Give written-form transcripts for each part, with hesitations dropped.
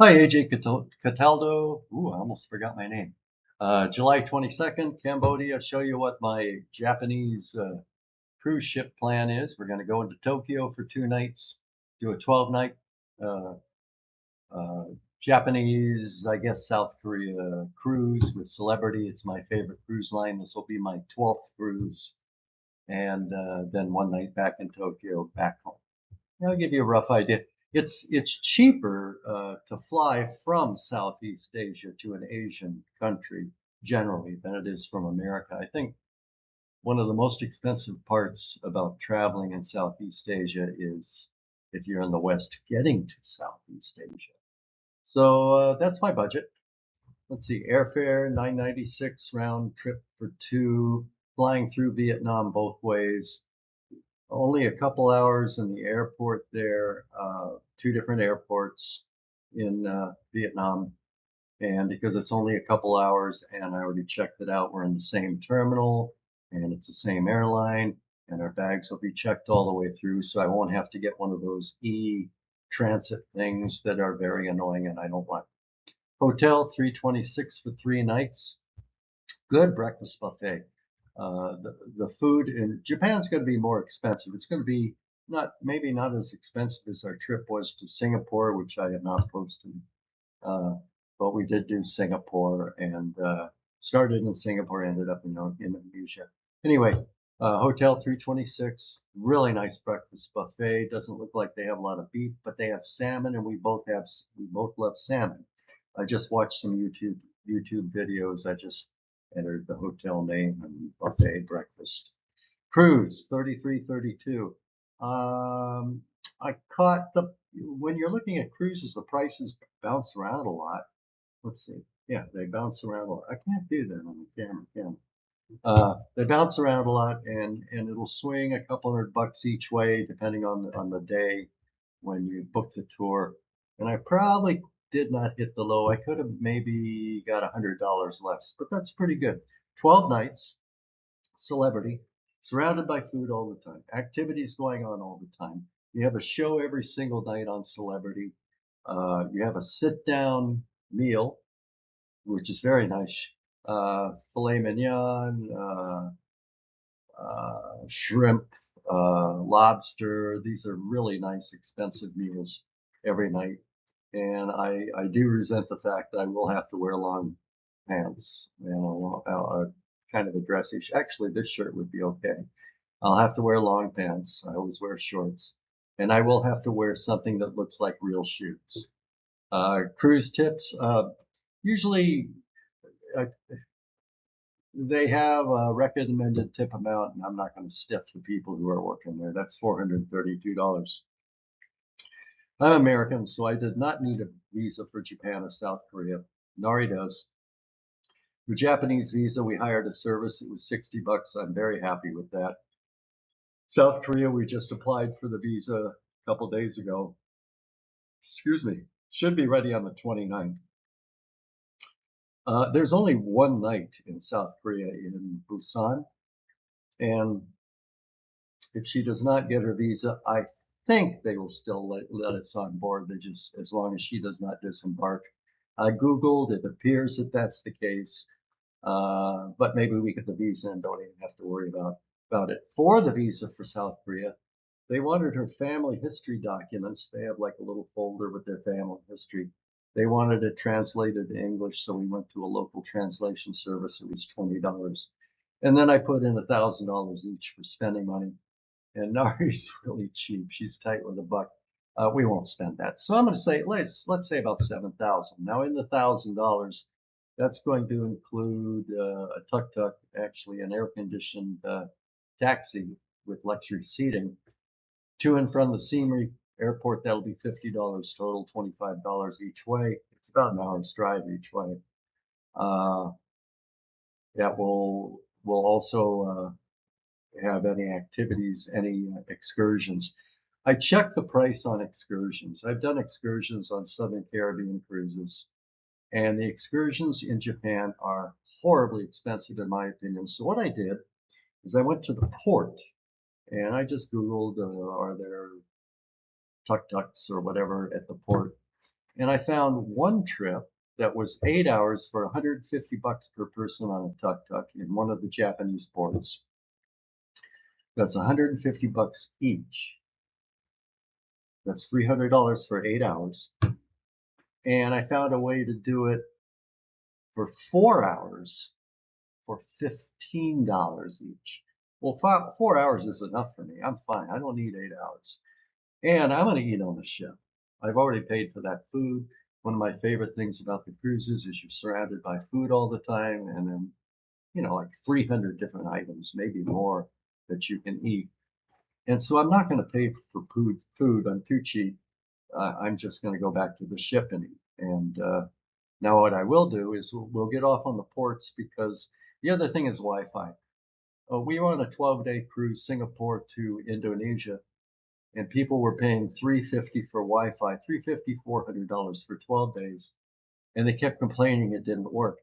Hi, AJ Cataldo. Ooh, I almost forgot my name. July 22nd, Cambodia. Show you what my Japanese cruise ship plan is. We're going to go into Tokyo for 2 nights, do a 12-night uh, uh, Japanese, I guess, South Korea cruise with Celebrity. It's my favorite cruise line. This will be my 12th cruise, and then one night back in Tokyo, back home. I'll give you a rough idea. It's cheaper to fly from Southeast Asia to an Asian country generally than it is from America. I think one of the most expensive parts about traveling in Southeast Asia is if you're in the West, getting to Southeast Asia. So that's my budget. Let's see, airfare 996 round trip for two, flying through Vietnam both ways. Only a couple hours in the airport there, two different airports in Vietnam. And because it's only a couple hours and I already checked it out, we're in the same terminal and it's the same airline and our bags will be checked all the way through. So I won't have to get one of those e-transit things that are very annoying and I don't want. Hotel 326 for 3 nights. Good breakfast buffet. The food in Japan's going to be more expensive. It's going to be maybe not as expensive as our trip was to Singapore, which I have not posted. Uh, but we did do Singapore and started in Singapore, ended up in Indonesia. Anyway, Hotel 326, really nice breakfast buffet. Doesn't look like they have a lot of beef, but they have salmon, and we both love salmon. I just watched some YouTube videos. I just entered the hotel name and buffet breakfast. Cruise 3332. I caught when you're looking at cruises, the prices bounce around a lot. Let's see. Yeah, they bounce around a lot. I can't do that on the camera, can I? They bounce around a lot, and it'll swing a couple $100 each way depending on the day when you book the tour. And I probably did not hit the low. I could have maybe got $100 less, but that's pretty good. 12 nights, Celebrity, surrounded by food all the time, activities going on all the time. You have a show every single night on Celebrity. You have a sit down meal, which is very nice. Filet mignon, shrimp, lobster. These are really nice, expensive meals every night. And I do resent the fact that I will have to wear long pants, kind of a dressy. Actually, this shirt would be okay. I'll have to wear long pants. I always wear shorts. And I will have to wear something that looks like real shoes. Cruise tips. Usually uh, they have a recommended tip amount, and I'm not going to stiff the people who are working there. That's $432. I'm American, so I did not need a visa for Japan or South Korea. Nari does. For Japanese visa, we hired a service. It was $60. I'm very happy with that. South Korea, we just applied for the visa a couple days ago. Excuse me. Should be ready on the 29th. There's only one night in South Korea in Busan, and if she does not get her visa, I think they will still let us on board. They just, as long as she does not disembark. I Googled, it appears that that's the case. But maybe we get the visa and don't even have to worry about it. For the visa for South Korea, they wanted her family history documents. They have like a little folder with their family history. They wanted it translated to English, so we went to a local translation service. It was $20. And then I put in $1,000 each for spending money. And Nari's really cheap. She's tight with a buck. We won't spend that. So I'm going to say let's say about 7,000. Now in the $1,000, that's going to include a tuk-tuk, actually an air-conditioned taxi with luxury seating to and from the Siem Airport. That'll be $50 total, $25 each way. It's about an hour's drive each way. Uh, that will also have any activities, any excursions. I checked the price on excursions. I've done excursions on Southern Caribbean cruises, and the excursions in Japan are horribly expensive in my opinion. So what I did is I went to the port and I just Googled, are there tuk-tuks or whatever at the port? And I found one trip that was 8 hours for $150 per person on a tuk-tuk in one of the Japanese ports. That's $150 each. That's $300 for 8 hours. And I found a way to do it for 4 hours for $15 each. Well, 4 hours is enough for me. I'm fine. I don't need 8 hours. And I'm going to eat on the ship. I've already paid for that food. One of my favorite things about the cruises is you're surrounded by food all the time, and then, like 300 different items, maybe more, that you can eat. And so I'm not going to pay for food. I'm too cheap. I'm just going to go back to the ship and eat. And now what I will do is we'll get off on the ports, because the other thing is Wi-Fi. We were on a 12-day cruise, Singapore to Indonesia, and people were paying $350 for Wi-Fi, $350, $400 for 12 days, and they kept complaining it didn't work.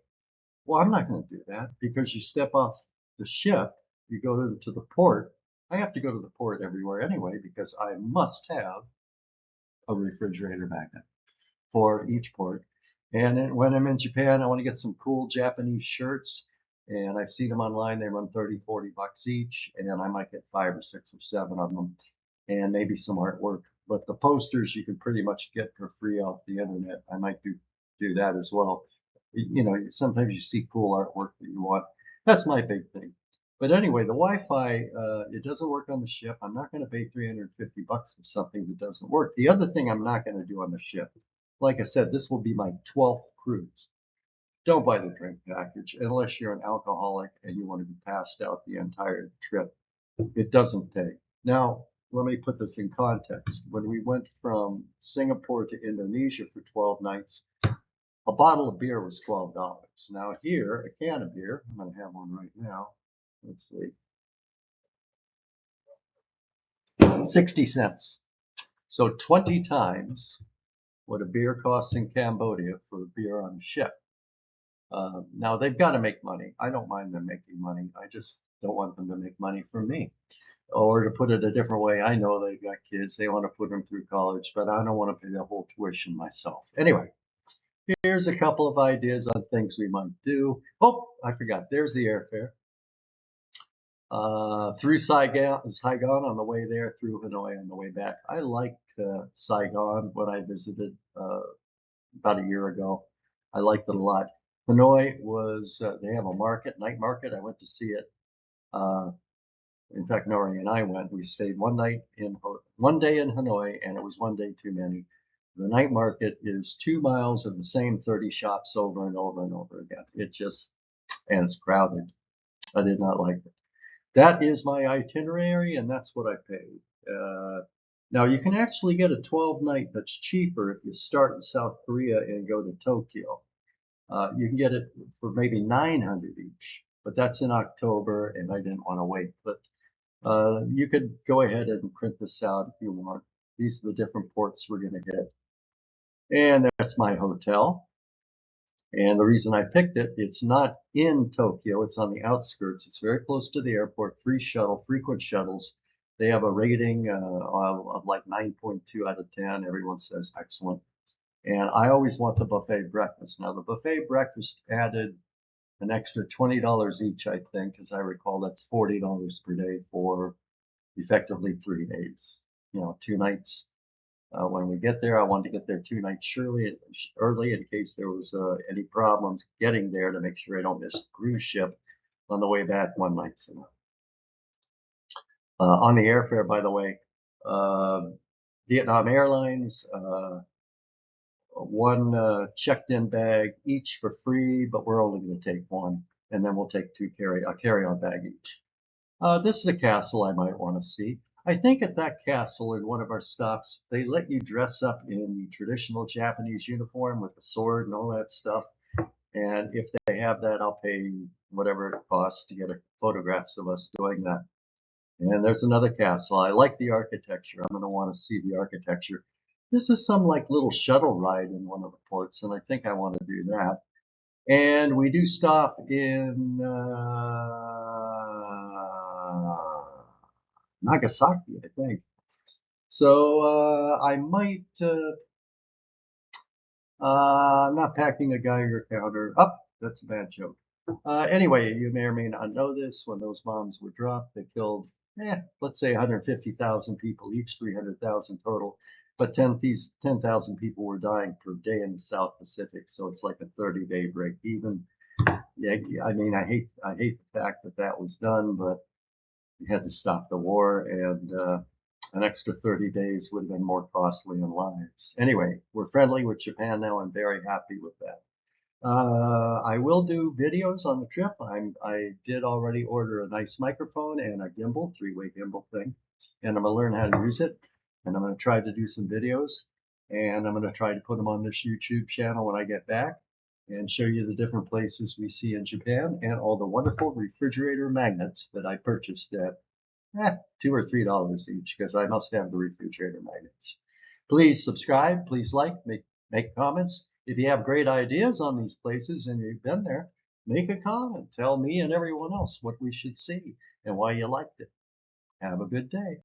Well, I'm not going to do that, because you step off the ship, you go to the port. I have to go to the port everywhere anyway, because I must have a refrigerator magnet for each port. And then when I'm in Japan, I want to get some cool Japanese shirts, and I've seen them online. They run 30, $40 each, and I might get 5 or 6 or 7 of them, and maybe some artwork. But the posters you can pretty much get for free off the internet. I might do that as well. Sometimes you see cool artwork that you want. That's my big thing. But anyway, the Wi-Fi, it doesn't work on the ship. I'm not going to pay $350 for something that doesn't work. The other thing I'm not going to do on the ship, like I said, this will be my 12th cruise. Don't buy the drink package unless you're an alcoholic and you want to be passed out the entire trip. It doesn't pay. Now, let me put this in context. When we went from Singapore to Indonesia for 12 nights, a bottle of beer was $12. Now here, a can of beer, I'm going to have one right now. Let's see. 60 cents. So 20 times what a beer costs in Cambodia for a beer on a ship. Now they've got to make money. I don't mind them making money. I just don't want them to make money from me. Or to put it a different way, I know they've got kids. They want to put them through college, but I don't want to pay the whole tuition myself. Anyway, here's a couple of ideas on things we might do. Oh, I forgot. There's the airfare. Through Saigon on the way there, through Hanoi on the way back. I liked Saigon when I visited about a year ago. I liked it a lot. Hanoi was, they have a market, night market. I went to see it. In fact, Nori and I went. We stayed one day in Hanoi, and it was one day too many. The night market is 2 miles of the same 30 shops over and over and over again. And it's crowded. I did not like it. That is my itinerary, and that's what I paid. Now, you can actually get a 12-night that's cheaper if you start in South Korea and go to Tokyo. You can get it for maybe 900 each, but that's in October, and I didn't want to wait. But you could go ahead and print this out if you want. These are the different ports we're going to hit. And that's my hotel. And the reason I picked it, it's not in Tokyo, it's on the outskirts. It's very close to the airport, frequent shuttles. They have a rating of like 9.2 out of 10. Everyone says excellent. And I always want the buffet breakfast. Now, the buffet breakfast added an extra $20 each, I think, as I recall. That's $40 per day for effectively 3 days. 2 nights. When we get there, I wanted to get there 2 nights early in case there was any problems getting there, to make sure I don't miss the cruise ship on the way back. 1 night's enough. On the airfare, by the way, Vietnam Airlines, one checked-in bag each for free, but we're only going to take one, and then we'll take a carry-on bag each. This is a castle I might want to see. I think at that castle in one of our stops, they let you dress up in the traditional Japanese uniform with the sword and all that stuff. And if they have that, I'll pay whatever it costs to get photographs of us doing that. And there's another castle. I like the architecture. I'm going to want to see the architecture. This is some like little shuttle ride in one of the ports, and I think I want to do that. And we do stop in Nagasaki, I think. So I might I'm not packing a Geiger counter. Oh, that's a bad joke. Anyway, you may or may not know this. When those bombs were dropped, they killed, let's say 150,000 people each, 300,000 total. But 10,000 people were dying per day in the South Pacific, so it's like a 30-day break even. Yeah, I mean, I hate the fact that that was done, but we had to stop the war, and an extra 30 days would have been more costly in lives. Anyway, we're friendly with Japan now. I'm very happy with that. I will do videos on the trip. I did already order a nice microphone and a gimbal, three-way gimbal thing, and I'm gonna learn how to use it. And I'm gonna try to do some videos, and I'm gonna try to put them on this YouTube channel when I get back, and show you the different places we see in Japan and all the wonderful refrigerator magnets that I purchased at $2 or $3 each, because I must have the refrigerator magnets. Please subscribe, please like, make comments. If you have great ideas on these places and you've been there, make a comment. Tell me and everyone else what we should see and why you liked it. Have a good day.